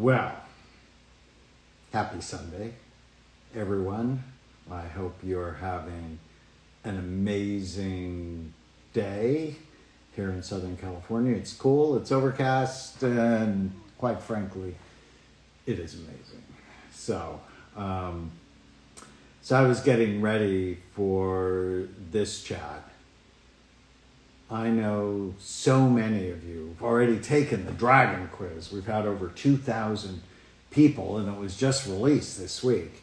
Well, happy Sunday, everyone. I hope you're having an amazing day here in Southern California. It's cool, it's overcast, and quite frankly, it is amazing. So I was getting ready for this chat. I know so many of you have already taken the Dragon Quiz. We've had over 2,000 people, and it was just released this week.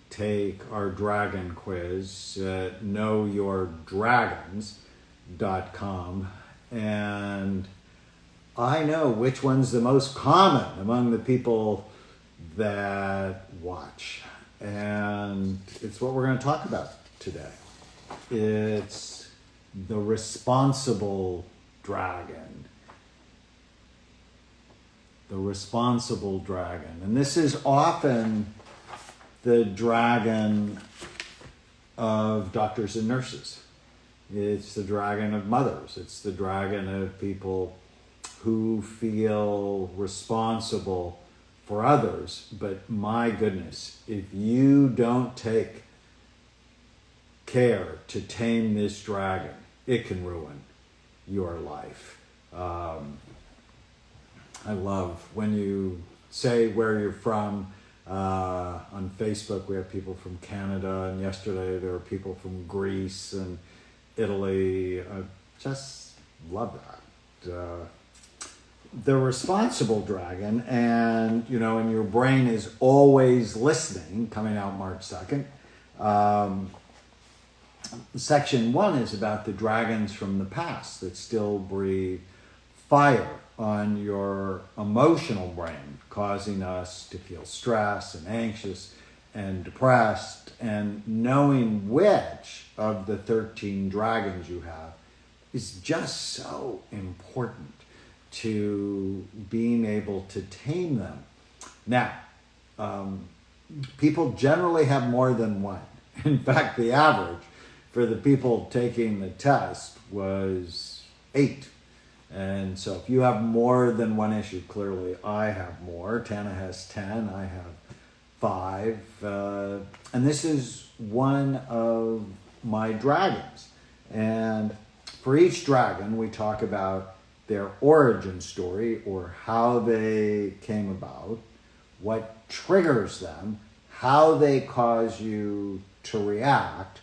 Take our Dragon Quiz at knowyourdragons.com, and I know which one's the most common among the people that watch, and it's what we're going to talk about today. It's the responsible dragon. The responsible dragon. And this is often the dragon of doctors and nurses. It's the dragon of mothers. It's the dragon of people who feel responsible for others. But my goodness, if you don't take care to tame this dragon, it can ruin your life. I love when you say where you're from. On Facebook, we have people from Canada, and yesterday there were people from Greece and Italy. I just love that. The responsible dragon, and your brain is always listening, coming out March 2nd. Section 1 is about the dragons from the past that still breathe fire on your emotional brain, causing us to feel stressed and anxious and depressed. And knowing which of the 13 dragons you have is just so important to being able to tame them. Now, people generally have more than one. In fact, the average for the people taking the test was 8. And so if you have more than one issue, clearly I have more. Tana has 10, I have 5. And this is one of my dragons. And for each dragon, we talk about their origin story, or how they came about, what triggers them, how they cause you to react.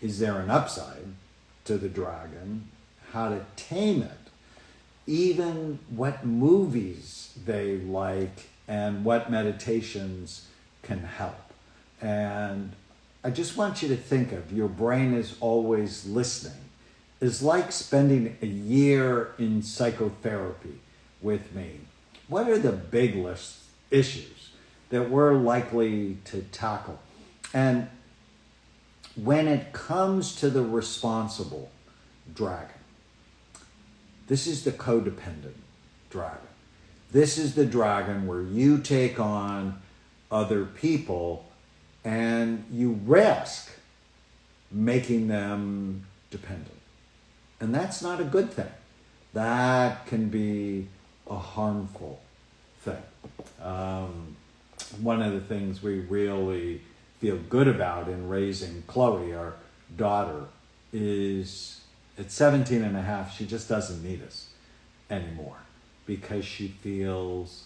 Is there an upside to the dragon? How to tame it? Even what movies they like and what meditations can help. And I just want you to think of your brain is always listening. It's like spending a year in psychotherapy with me. What are the big list issues that we're likely to tackle? And when it comes to the responsible dragon, this is the codependent dragon. This is the dragon where you take on other people and you risk making them dependent. And that's not a good thing. That can be a harmful thing. One of the things we really feel good about in raising Chloe, our daughter, is at 17 and a half, she just doesn't need us anymore because she feels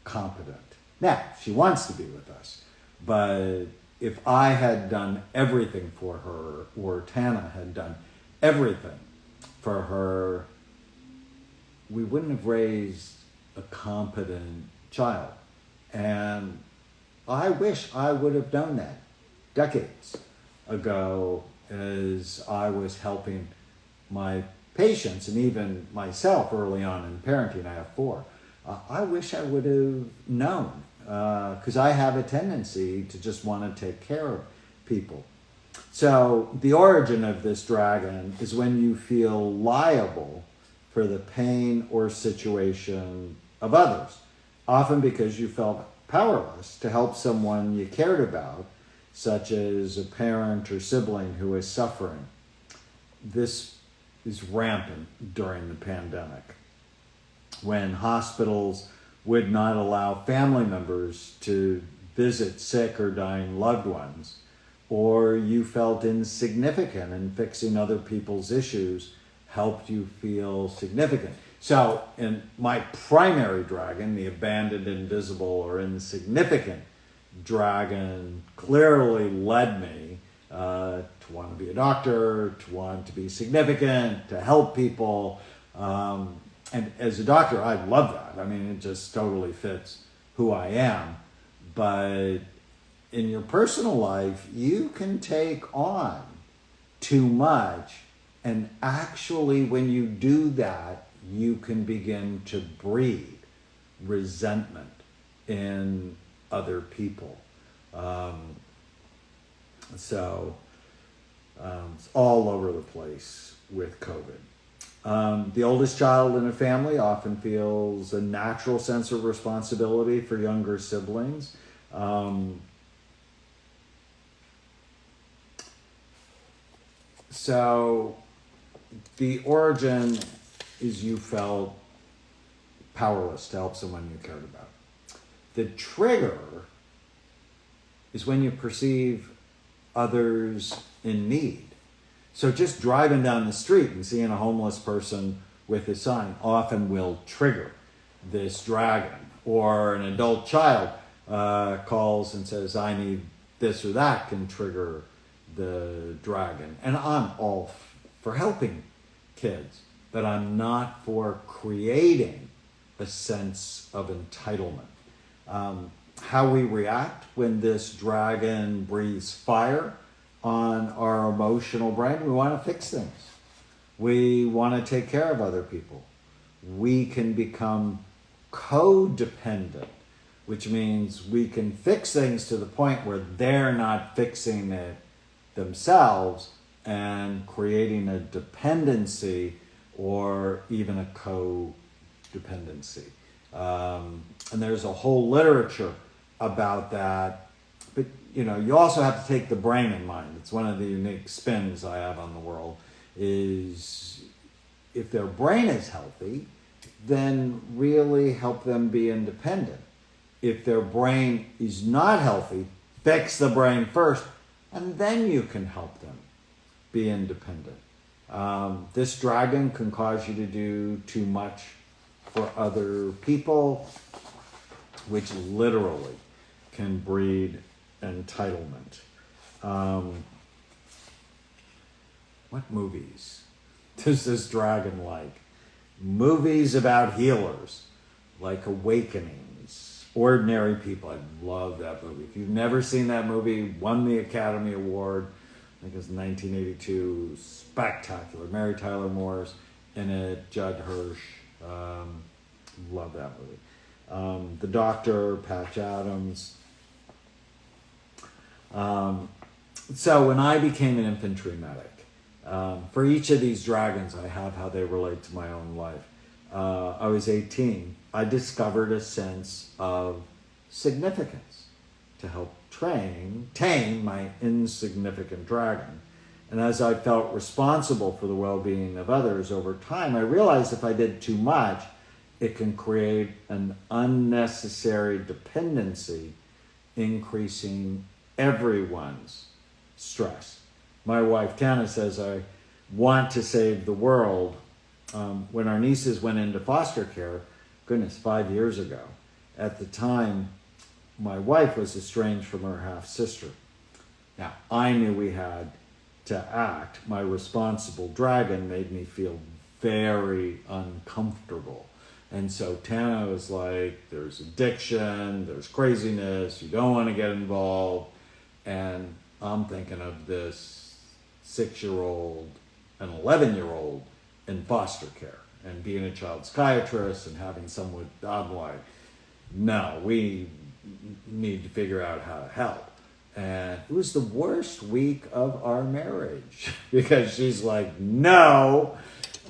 competent. Now, she wants to be with us, but if I had done everything for her, or Tana had done everything for her, we wouldn't have raised a competent child. And I wish I would have done that decades ago as I was helping my patients and even myself early on in parenting. I have 4. I wish I would have known, because I have a tendency to just want to take care of people. So the origin of this dragon is when you feel liable for the pain or situation of others, often because you felt powerless to help someone you cared about, such as a parent or sibling who is suffering. This is rampant during the pandemic, when hospitals would not allow family members to visit sick or dying loved ones, or you felt insignificant and fixing other people's issues helped you feel significant. So in my primary dragon, the abandoned, invisible, or insignificant dragon, clearly led me to want to be a doctor, to want to be significant, to help people. And as a doctor, I love that. I mean, it just totally fits who I am. But in your personal life, you can take on too much. And actually, when you do that, you can begin to breed resentment in other people. So it's all over the place with COVID. The oldest child in a family often feels a natural sense of responsibility for younger siblings. So the origin is you felt powerless to help someone you cared about. The trigger is when you perceive others in need. So just driving down the street and seeing a homeless person with a sign often will trigger this dragon. Or an adult child calls and says, I need this or that, can trigger the dragon. And I'm all for helping kids, but I'm not for creating a sense of entitlement. How we react when this dragon breathes fire on our emotional brain, we want to fix things. We want to take care of other people. We can become codependent, which means we can fix things to the point where they're not fixing it themselves and creating a dependency or even a codependency. And there's a whole literature about that. But, you also have to take the brain in mind. It's one of the unique spins I have on the world, is if their brain is healthy, then really help them be independent. If their brain is not healthy, fix the brain first, and then you can help them be independent. This dragon can cause you to do too much for other people, which literally can breed entitlement. What movies does this dragon like? Movies about healers, like Awakenings, Ordinary People. I love that movie. If you've never seen that movie, won the Academy Award, I think it was 1982, spectacular. Mary Tyler Moore's in it, Judd Hirsch. Love that movie. The Doctor, Patch Adams. So when I became an infantry medic, for each of these dragons, I have how they relate to my own life. I was 18. I discovered a sense of significance to help tame my insignificant dragon. And as I felt responsible for the well-being of others over time, I realized if I did too much, it can create an unnecessary dependency, increasing everyone's stress. My wife, Tana, says, I want to save the world. When our nieces went into foster care, 5 years ago, at the time, my wife was estranged from her half-sister. Now, I knew we had to act. My responsible dragon made me feel very uncomfortable. And so Tana was like, there's addiction, there's craziness, you don't want to get involved. And I'm thinking of this 6-year-old and 11-year-old in foster care and being a child psychiatrist and having someone, I'm like, no, we need to figure out how to help. And it was the worst week of our marriage because she's like, no.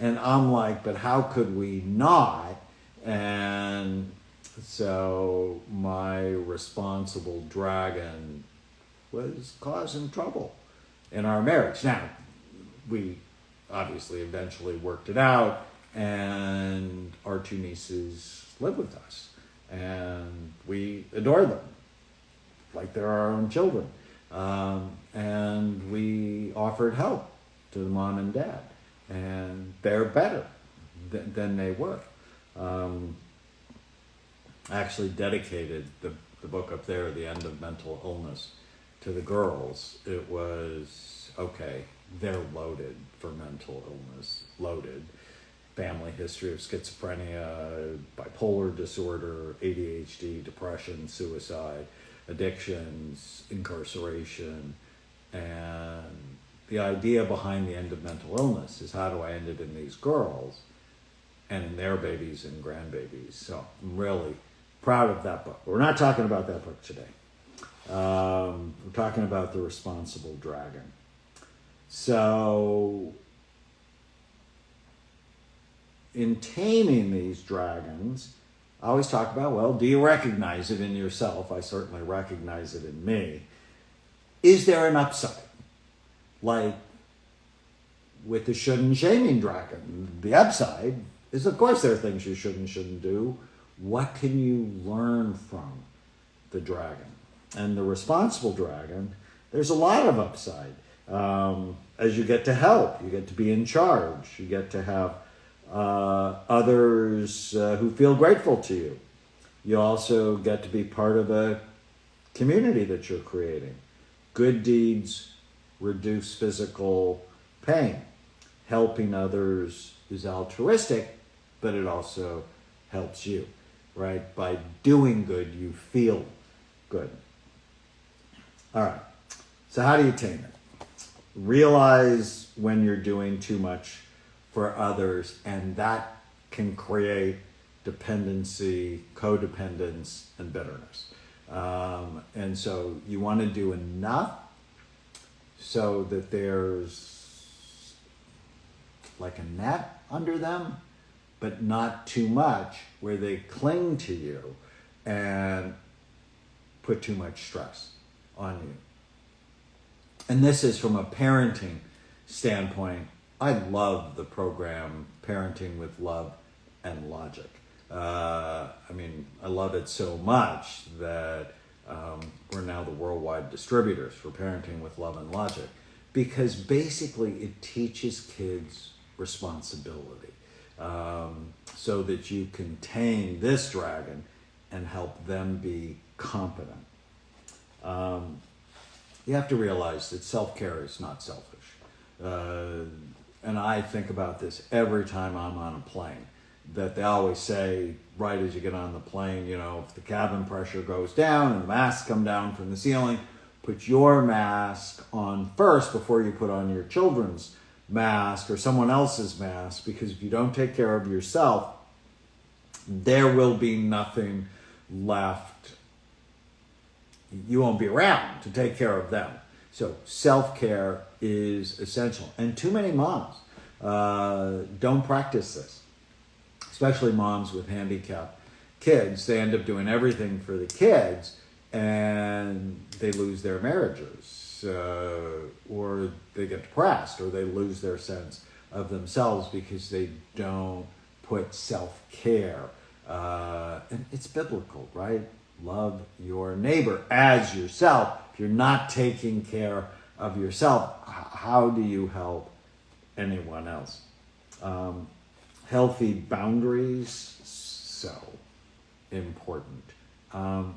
And I'm like, but how could we not? And so my responsible dragon was causing trouble in our marriage. Now, we obviously eventually worked it out, and our 2 nieces live with us. and we adore them like they're our own children. And we offered help to the mom and dad, and they're better than they were. I actually dedicated the book up there, The End of Mental Illness, to the girls. It was, okay, they're loaded for mental illness, loaded. Family history of schizophrenia, bipolar disorder, ADHD, depression, suicide, addictions, incarceration. And the idea behind The End of Mental Illness is, how do I end it in these girls and in their babies and grandbabies? So I'm really proud of that book. We're not talking about that book today. We're talking about The Responsible Dragon. So in taming these dragons, I always talk about, well, do you recognize it in yourself? I certainly recognize it in me. Is there an upside? Like with the should and shaming dragon, the upside is, of course, there are things you should and shouldn't do. What can you learn from the dragon? And the responsible dragon, there's a lot of upside. As you get to help, you get to be in charge, you get to have others who feel grateful to you. You also get to be part of a community that you're creating. Good deeds reduce physical pain. Helping others is altruistic, but it also helps you, right? By doing good, you feel good. All right, so how do you tame it? Realize when you're doing too much for others, and that can create dependency, codependence, and bitterness. And so you want to do enough so that there's like a net under them, but not too much where they cling to you and put too much stress on you. And this is from a parenting standpoint. I love the program Parenting with Love and Logic. I love it so much that we're now the worldwide distributors for Parenting with Love and Logic, because basically it teaches kids responsibility so that you can tame this dragon and help them be competent. You have to realize that self-care is not selfish. And I think about this every time I'm on a plane, that they always say, right as you get on the plane, if the cabin pressure goes down and the masks come down from the ceiling, put your mask on first before you put on your children's mask or someone else's mask, because if you don't take care of yourself, there will be nothing left. You won't be around to take care of them. So self-care is essential. And too many moms don't practice this, especially moms with handicapped kids. They end up doing everything for the kids, and they lose their marriages, or they get depressed, or they lose their sense of themselves because they don't put self-care. And it's biblical, right? Love your neighbor as yourself. If you're not taking care of yourself, how do you help anyone else? Healthy boundaries, so important. And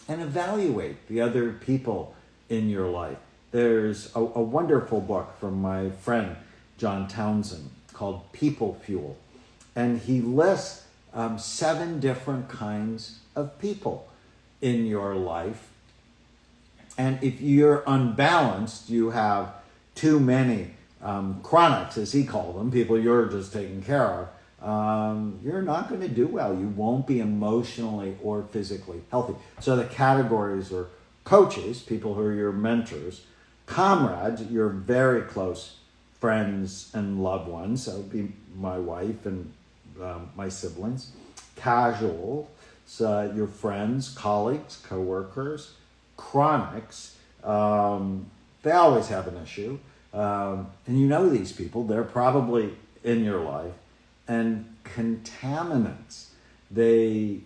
evaluate the other people in your life. There's a wonderful book from my friend John Townsend called People Fuel. And he lists 7 different kinds of people in your life. And if you're unbalanced, you have too many chronics, as he called them, people you're just taking care of, you're not going to do well. You won't be emotionally or physically healthy. So the categories are coaches, people who are your mentors, comrades, your very close friends and loved ones, so it'd be my wife and my siblings, casual, so your friends, colleagues, coworkers, chronics, they always have an issue. And you know these people, they're probably in your life. And contaminants, they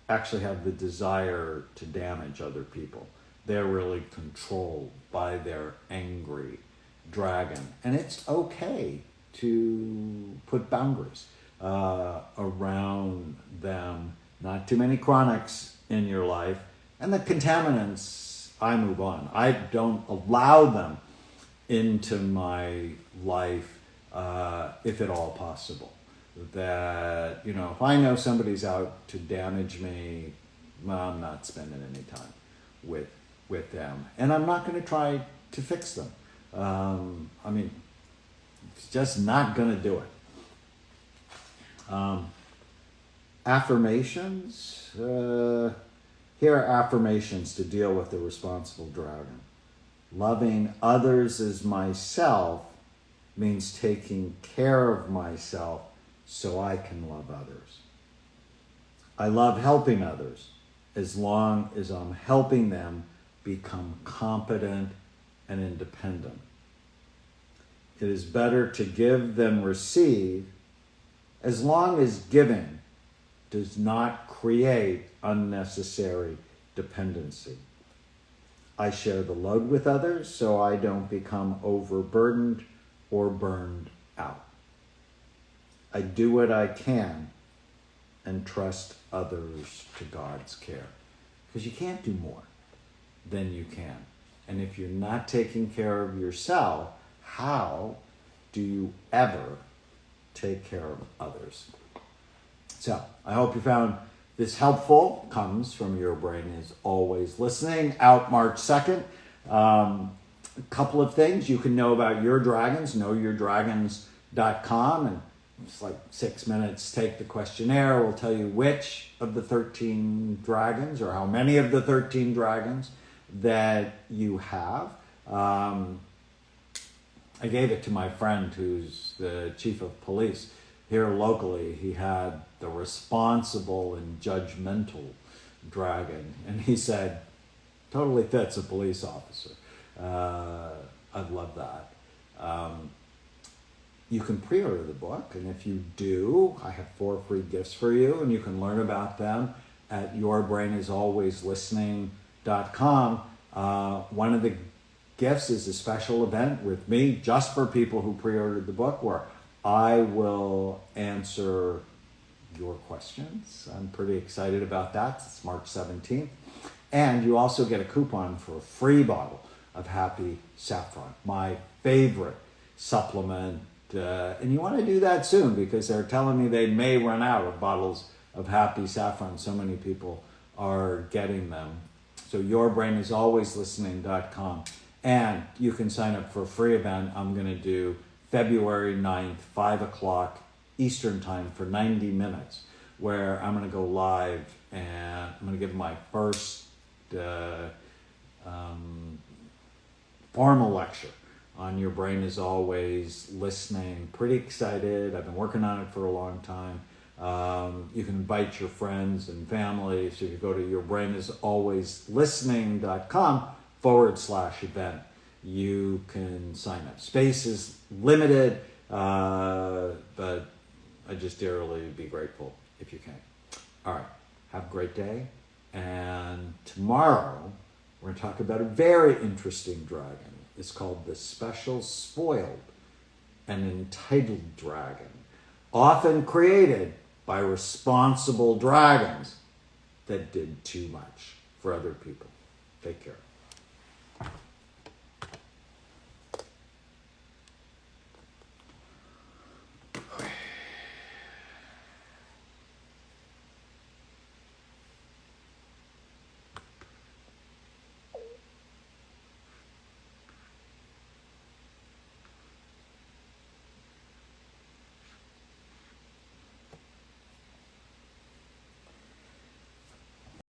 actually have the desire to damage other people. They're really controlled by their angry dragon. And it's okay to put boundaries around them. Not too many chronics in your life. And the contaminants, I move on. I don't allow them into my life if at all possible. That, if I know somebody's out to damage me, well, I'm not spending any time with them. And I'm not going to try to fix them. It's just not going to do it. Affirmations. Here are affirmations to deal with the responsible dragon. Loving others as myself means taking care of myself so I can love others. I love helping others as long as I'm helping them become competent and independent. It is better to give than receive, as long as giving does not create unnecessary dependency. I share the load with others so I don't become overburdened or burned out. I do what I can and trust others to God's care. Because you can't do more than you can. And if you're not taking care of yourself, how do you ever take care of others? So I hope you found this helpful. Comes from Your Brain is Always Listening, out March 2nd. A couple of things you can know about your dragons, knowyourdragons.com, and it's like 6 minutes. Take the questionnaire. We'll tell you which of the 13 dragons, or how many of the 13 dragons that you have. I gave it to my friend who's the chief of police here locally. He had the responsible and judgmental dragon, and he said, totally fits a police officer. I love that. You can pre-order the book, and if you do, I have 4 free gifts for you, and you can learn about them at yourbrainisалwayslistening.com. One of the gifts is a special event with me just for people who pre-ordered the book, where I will answer your questions. I'm pretty excited about that. It's March 17th. And you also get a coupon for a free bottle of Happy Saffron, my favorite supplement. And you want to do that soon, because they're telling me they may run out of bottles of Happy Saffron. So many people are getting them. So yourbrainisалwayslistening.com. And you can sign up for a free event I'm going to do February 9th, 5 o'clock Eastern time for 90 minutes, where I'm going to go live and I'm going to give my first formal lecture on Your Brain is Always Listening. Pretty excited. I've been working on it for a long time. You can invite your friends and family. So if you go to yourbrainisалwayslistening.com/event, you can sign up. Space is limited, but I just dearly be grateful if you can. All right. Have a great day. And tomorrow, we're going to talk about a very interesting dragon. It's called the Special Spoiled and Entitled Dragon, often created by responsible dragons that did too much for other people. Take care.